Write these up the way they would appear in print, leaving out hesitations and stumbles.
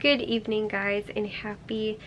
Good evening, guys, and happy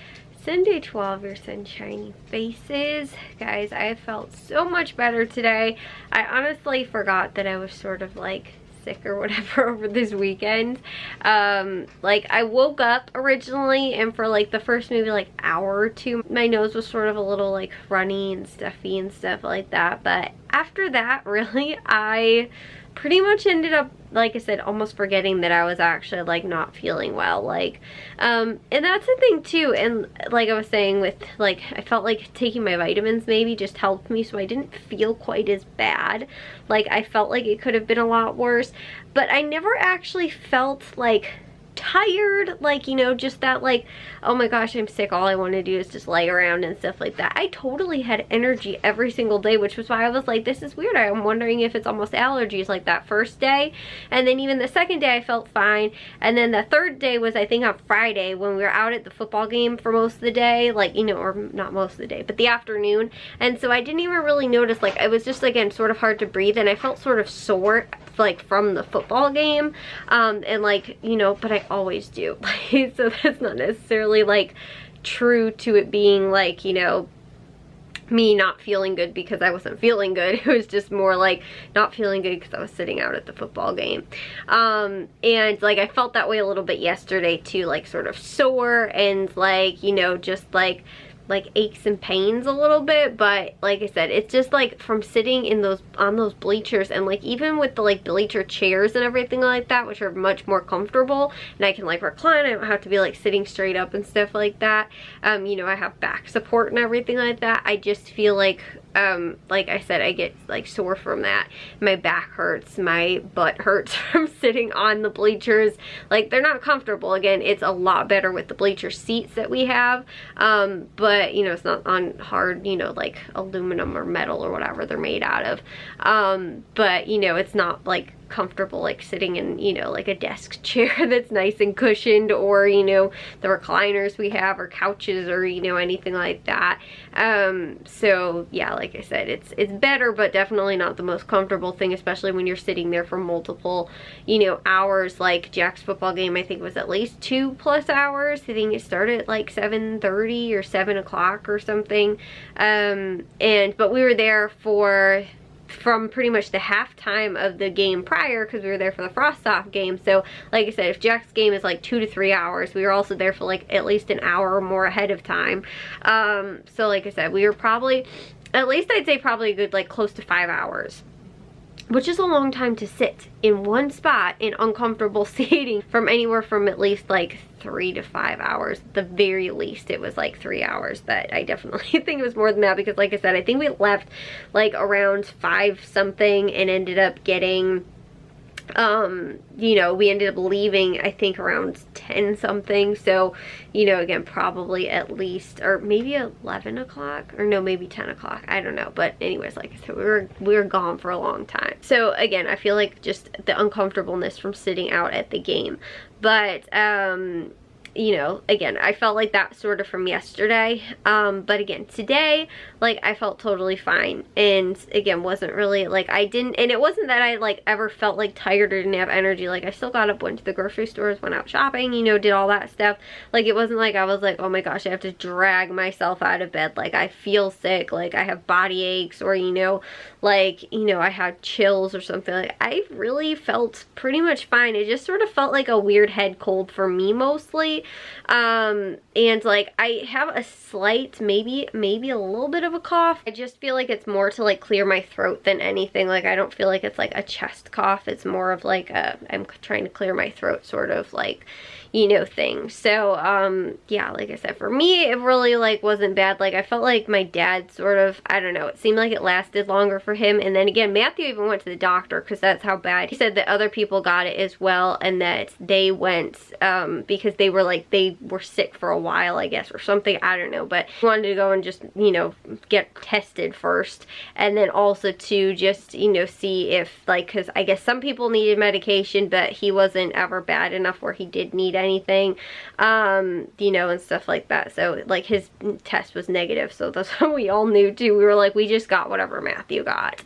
Sunday to all of your sunshiny faces. Guys, I have felt so much better today. I honestly forgot that I was sort of like sick or whatever over this weekend. Like I woke up originally, and for like the first maybe like hour or two, my nose was sort of a little like runny and stuffy and stuff like that. But after that, really, I pretty much ended up, like I said, almost forgetting that I was actually like not feeling well. Like and that's the thing too, and like I was saying with like, I felt like taking my vitamins maybe just helped me, so I didn't feel quite as bad. Like I felt like it could have been a lot worse, but I never actually felt like tired, like, you know, just that like, oh my gosh, I'm sick, all I want to do is just lay around and stuff like that. I totally had energy every single day, which was why I was like, this is weird. I'm wondering if it's almost allergies. Like that first day, and then even the second day I felt fine, and then the third day was, I think, on Friday when we were out at the football game for most of the day, like, you know, or not most of the day, but the afternoon. And so I didn't even really notice, like, it was just, again, sort of hard to breathe, and I felt sort of sore like from the football game, and like, you know, but I always do. Like, so that's not necessarily like true to it being like, you know, me not feeling good because I wasn't feeling good. It was just more like not feeling good because I was sitting out at the football game. And like I felt that way a little bit yesterday too, like sort of sore and like, you know, just like aches and pains a little bit. But like I said, it's just like from sitting in those, on those bleachers, and like even with the like bleacher chairs and everything like that, which are much more comfortable, and I can like recline, I don't have to be like sitting straight up and stuff like that. You know, I have back support and everything like that. I just feel like I said, I get like sore from that. My back hurts, my butt hurts from sitting on the bleachers. Like, they're not comfortable. Again, it's a lot better with the bleacher seats that we have, but you know, it's not on hard, you know, like aluminum or metal or whatever they're made out of. But you know, it's not like comfortable like sitting in, you know, like a desk chair that's nice and cushioned, or, you know, the recliners we have, or couches, or, you know, anything like that. So yeah, like I said, it's better, but definitely not the most comfortable thing, especially when you're sitting there for multiple, you know, hours. Like Jack's football game, I think, was at least 2+ hours. I think it started at like 7:30 or 7 o'clock or something. But we were there from pretty much the halftime of the game prior, because we were there for the frost-off game. So like I said, if Jack's game is like 2 to 3 hours, we were also there for like at least an hour or more ahead of time. So like I said, we were probably, at least I'd say probably a good like close to 5 hours, which is a long time to sit in one spot in uncomfortable seating, from anywhere from at least like 3 to 5 hours. At the very least, it was like 3 hours, but I definitely think it was more than that, because like I said, I think we left like around 5 something and ended up getting, you know, we ended up leaving I think around 10 something. So, you know, again, probably at least, or maybe 11 o'clock, or no, maybe 10 o'clock, I don't know. But anyways, like I said, we were gone for a long time. So again, I feel like just the uncomfortableness from sitting out at the game. But you know, again, I felt like that sort of from yesterday. But again, today, like, I felt totally fine. And again, wasn't really like, I didn't, and it wasn't that I like ever felt like tired or didn't have energy. Like, I still got up, went to the grocery stores, went out shopping, you know, did all that stuff. Like, it wasn't like I was like, oh my gosh, I have to drag myself out of bed. Like, I feel sick, like I have body aches, or, you know, like, you know, I had chills or something. Like, I really felt pretty much fine. It just sort of felt like a weird head cold for me mostly. And like I have a slight, maybe a little bit of a cough. I just feel like it's more to like clear my throat than anything. Like, I don't feel like it's like a chest cough. It's more of like a, I'm trying to clear my throat sort of like, you know, thing. So yeah, like I said, for me it really like wasn't bad. Like, I felt like my dad sort of, I don't know, it seemed like it lasted longer for him. And then again, Matthew even went to the doctor because that's how bad. He said that other people got it as well, and that they went because they were like, they were sick for a while, I guess, or something, I don't know, but he wanted to go and just, you know, get tested first, and then also to just, you know, see if like, because I guess some people needed medication, but he wasn't ever bad enough where he did need anything, you know, and stuff like that. So like his test was negative, so that's how we all knew too. We were like, we just got whatever Matthew got.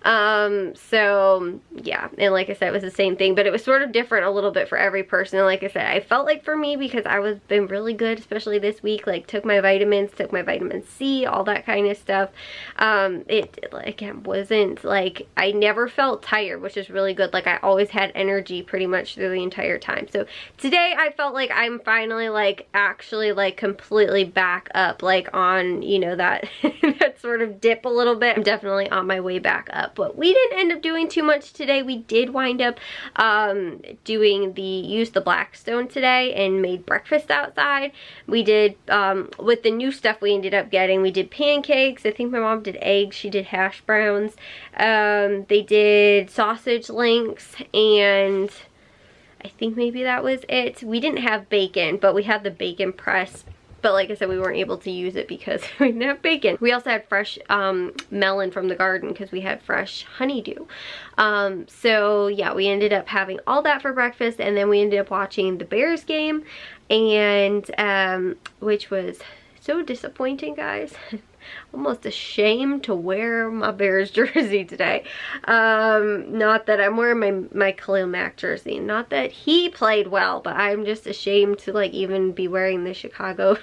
So yeah, and like I said, it was the same thing, but it was sort of different a little bit for every person. And like I said, I felt like for me, because I was been really good, especially this week, like took my vitamins, took my vitamin C, all that kind of stuff. It like, it wasn't like, I never felt tired, which is really good. Like I always had energy pretty much through the entire time. So today I felt like I'm finally like actually like completely back up, like on, you know, that that sort of dip a little bit. I'm definitely on my way back up. But we didn't end up doing too much today. We did wind up used the Blackstone today and made breakfast outside. We did, with the new stuff we ended up getting, we did pancakes. I think my mom did eggs. She did hash browns. They did sausage links, and I think maybe that was it. We didn't have bacon, but we had the bacon press. But like I said, we weren't able to use it because we didn't have bacon. We also had fresh melon from the garden because we had fresh honeydew. So yeah, we ended up having all that for breakfast, and then we ended up watching the Bears game, and which was so disappointing, guys. Almost ashamed to wear my Bears jersey today. Not that I'm wearing my Khalil Mack jersey. Not that he played well, but I'm just ashamed to like even be wearing the Chicago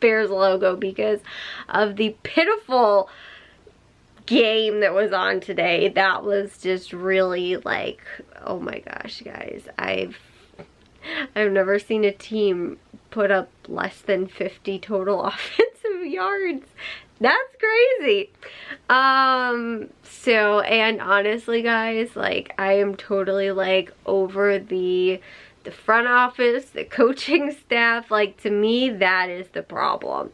Bears logo because of the pitiful game that was on today. That was just really like, oh my gosh, guys. I've never seen a team put up less than 50 total offensive yards. That's crazy. So, and honestly, guys, like, I am totally like over the front office, the coaching staff. Like, to me, that is the problem.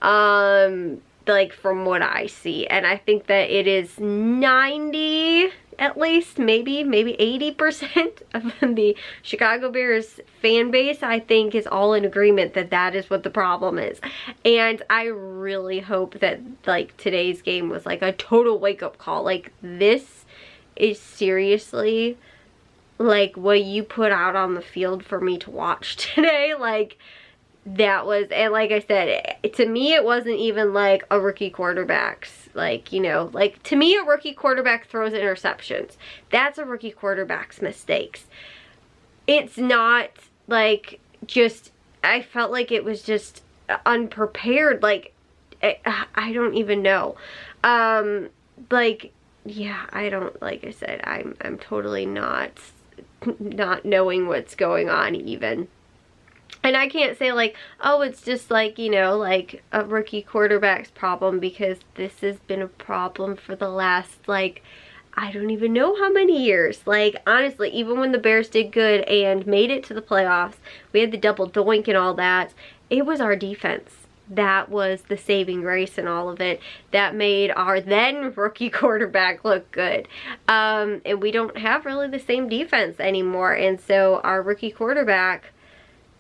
Like, from what I see. And I think that it is 90, at least, maybe 80% of the Chicago Bears fan base, I think, is all in agreement that that is what the problem is. And I really hope that, like, today's game was, like, a total wake-up call. Like, this is seriously, like, what you put out on the field for me to watch today. Like, that was, and like I said, to me, it wasn't even like a rookie quarterback's, like, you know, like, to me, a rookie quarterback throws interceptions. That's a rookie quarterback's mistakes. It's not like just, I felt like it was just unprepared. Like, I don't even know. Like, yeah, I don't, like I said, I'm totally not knowing what's going on even. And I can't say like, oh, it's just like, you know, like a rookie quarterback's problem, because this has been a problem for the last, like, I don't even know how many years. Like, honestly, even when the Bears did good and made it to the playoffs, we had the double doink and all that, it was our defense. That was the saving grace in all of it. That made our then rookie quarterback look good. And we don't have really the same defense anymore. And so our rookie quarterback,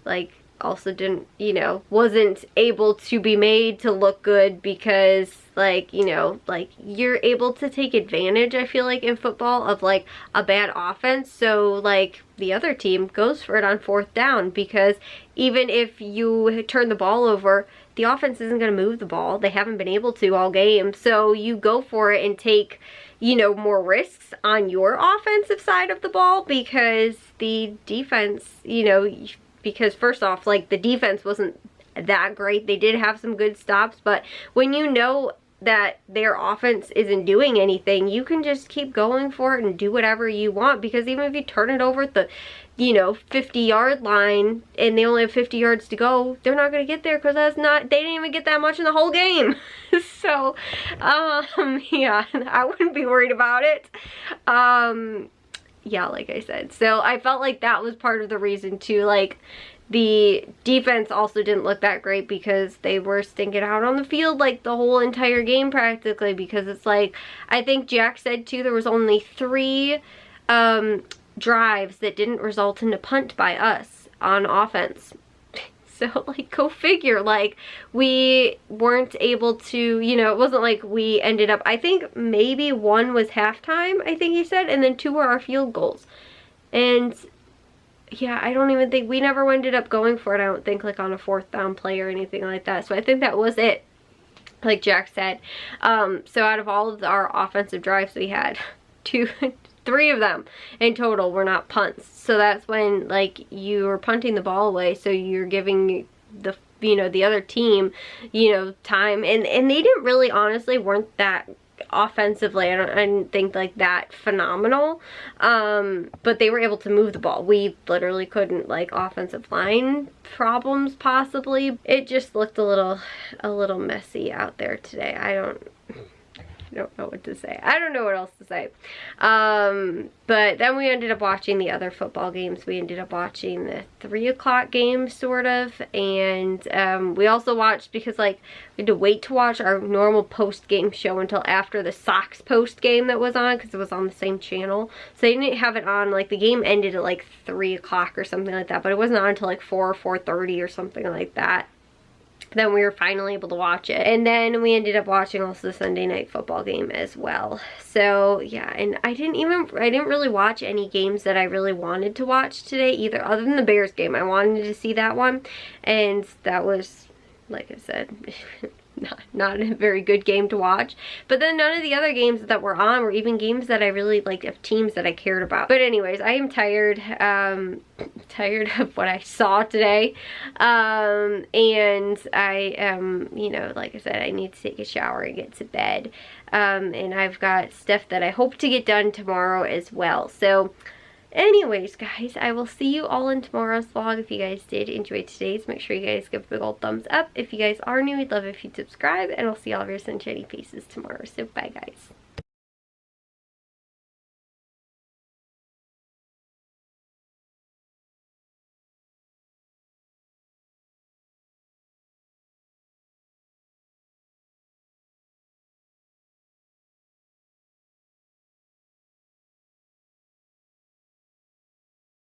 like, also didn't, you know, wasn't able to be made to look good because, like, you know, like, you're able to take advantage, I feel like, in football of, like, a bad offense. So, like, the other team goes for it on 4th down, because even if you turn the ball over, the offense isn't going to move the ball. They haven't been able to all game. So you go for it and take, you know, more risks on your offensive side of the ball, because the defense, you know, because first off, like, the defense wasn't that great. They did have some good stops, but when you know that their offense isn't doing anything, you can just keep going for it and do whatever you want, because even if you turn it over at the, you know, 50-yard line and they only have 50 yards to go, they're not going to get there, because that's not, they didn't even get that much in the whole game. So, yeah, I wouldn't be worried about it. Yeah, like I said. So I felt like that was part of the reason too. Like, the defense also didn't look that great because they were stinking out on the field like the whole entire game practically, because it's like, I think Jack said too, there was only 3 drives that didn't result in a punt by us on offense. So, like, go figure. Like, we weren't able to, you know, it wasn't like we ended up, I think maybe 1 was halftime, I think he said, and then 2 were our field goals. And yeah, I don't even think, we never ended up going for it, I don't think, like on a 4th down play or anything like that. So I think that was it, like Jack said. So out of all of our offensive drives, we had 3 of them in total were not punts. So that's when, like, you were punting the ball away, so you're giving the, you know, the other team, you know, time. And they didn't really, honestly, weren't that offensively, I didn't think like that phenomenal, but they were able to move the ball. We literally couldn't, like, offensive line problems possibly. It just looked a little messy out there today. I don't know what to say. I don't know what else to say. But then we ended up watching the other football games. We ended up watching the 3 o'clock game, sort of. And we also watched, because, like, we had to wait to watch our normal post-game show until after the Sox post-game that was on, because it was on the same channel. So they didn't have it on, like, the game ended at like 3 o'clock or something like that. But it wasn't on until like 4 or 4:30 or something like that. Then we were finally able to watch it. And then we ended up watching also the Sunday night football game as well. So yeah, and I didn't really watch any games that I really wanted to watch today either, other than the Bears game. I wanted to see that one, and that was, like I said, not a very good game to watch. But then none of the other games that were on were even games that I really liked, of teams that I cared about. But anyways, I am tired. Tired of what I saw today. And I am, you know, like I said, I need to take a shower and get to bed. And I've got stuff that I hope to get done tomorrow as well. So anyways, guys, I will see you all in tomorrow's vlog. If you guys did enjoy today's, make sure you guys give a big old thumbs up. If you guys are new, we'd love if you'd subscribe, and I'll see all of your sunshiny faces tomorrow. So bye, guys.